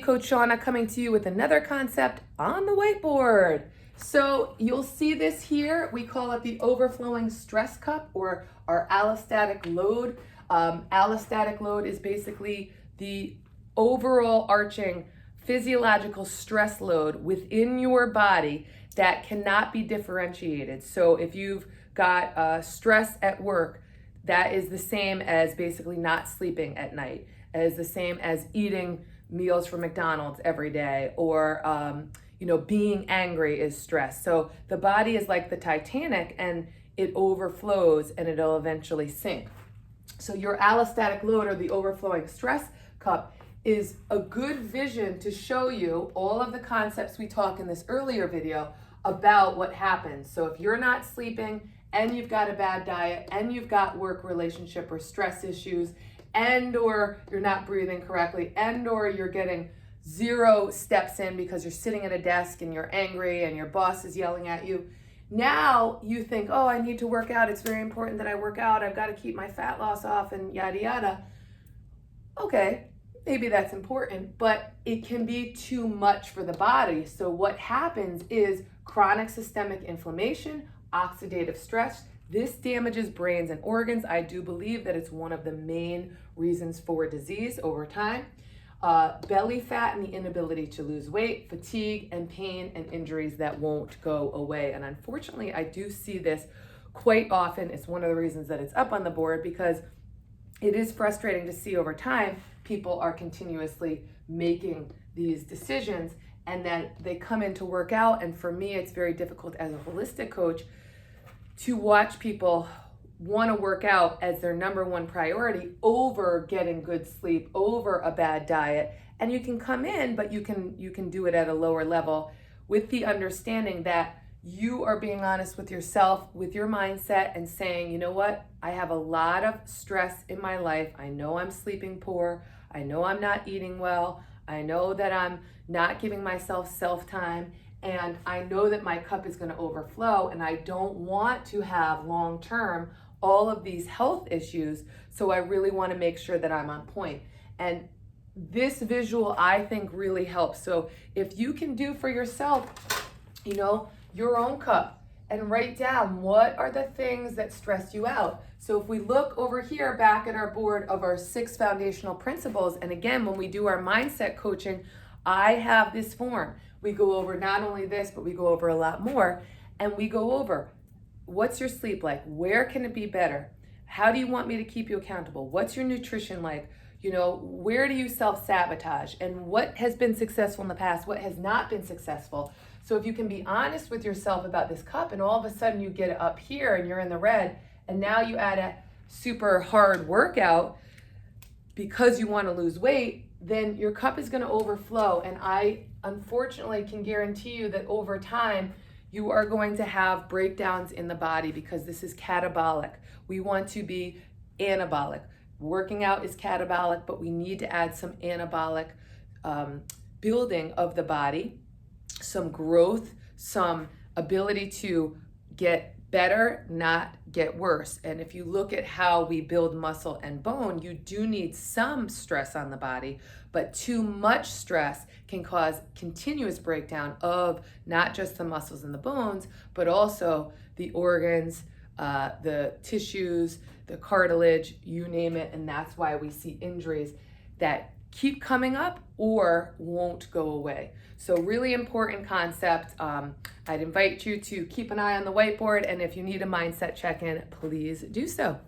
Coach Seana, coming to you with another concept on the whiteboard. So you'll see this here. We call it the overflowing stress cup, or our allostatic load. Allostatic load is basically the overall arching physiological stress load within your body that cannot be differentiated. So if you've got stress at work, that is the same as basically not sleeping at night, as the same as eating meals from McDonald's every day, or being angry is stress. So the body is like the Titanic, and it overflows and it'll eventually sink. So your allostatic load, or the overflowing stress cup, is a good vision to show you all of the concepts we talked in this earlier video about what happens. So if you're not sleeping, and you've got a bad diet, and you've got work relationship or stress issues, and or you're not breathing correctly, and or you're getting 0 steps in because you're sitting at a desk and you're angry and your boss is yelling at you, now you think, oh, I need to work out. It's very important that I work out. I've got to keep my fat loss off and yada, yada. Okay, maybe that's important, but it can be too much for the body. So what happens is chronic systemic inflammation, oxidative stress. This damages brains and organs. I do believe that it's one of the main reasons for disease over time. Belly fat and the inability to lose weight, fatigue and pain and injuries that won't go away. And unfortunately, I do see this quite often. It's one of the reasons that it's up on the board, because it is frustrating to see over time people are continuously making these decisions, and then they come in to work out. And for me, it's very difficult as a holistic coach to watch people want to work out as their number one priority over getting good sleep, over a bad diet. And you can come in, but you can do it at a lower level with the understanding that you are being honest with yourself, with your mindset, and saying, you know what, I have a lot of stress in my life. I know I'm sleeping poor. I know I'm not eating well. I know that I'm not giving myself self-time. And I know that my cup is going to overflow, and I don't want to have long-term all of these health issues. So I really want to make sure that I'm on point. And this visual, I think, really helps. So if you can do for yourself, your own cup, and write down what are the things that stress you out. So if we look over here back at our board of our 6 foundational principles, and again, when we do our mindset coaching, I have this form. We go over not only this, but we go over a lot more. And we go over, what's your sleep like? Where can it be better? How do you want me to keep you accountable? What's your nutrition like? Where do you self-sabotage? And what has been successful in the past? What has not been successful? So if you can be honest with yourself about this cup, and all of a sudden you get it up here and you're in the red, and now you add a super hard workout because you want to lose weight, then your cup is going to overflow. And I unfortunately can guarantee you that over time, you are going to have breakdowns in the body, because this is catabolic. We want to be anabolic. Working out is catabolic, but we need to add some anabolic building of the body, some growth, some ability to get better, not get worse. And if you look at how we build muscle and bone, you do need some stress on the body, but too much stress can cause continuous breakdown of not just the muscles and the bones, but also the organs, the tissues, the cartilage, you name it. And that's why we see injuries that keep coming up or won't go away. So really important concept. I'd invite you to keep an eye on the whiteboard, and if you need a mindset check-in, please do so.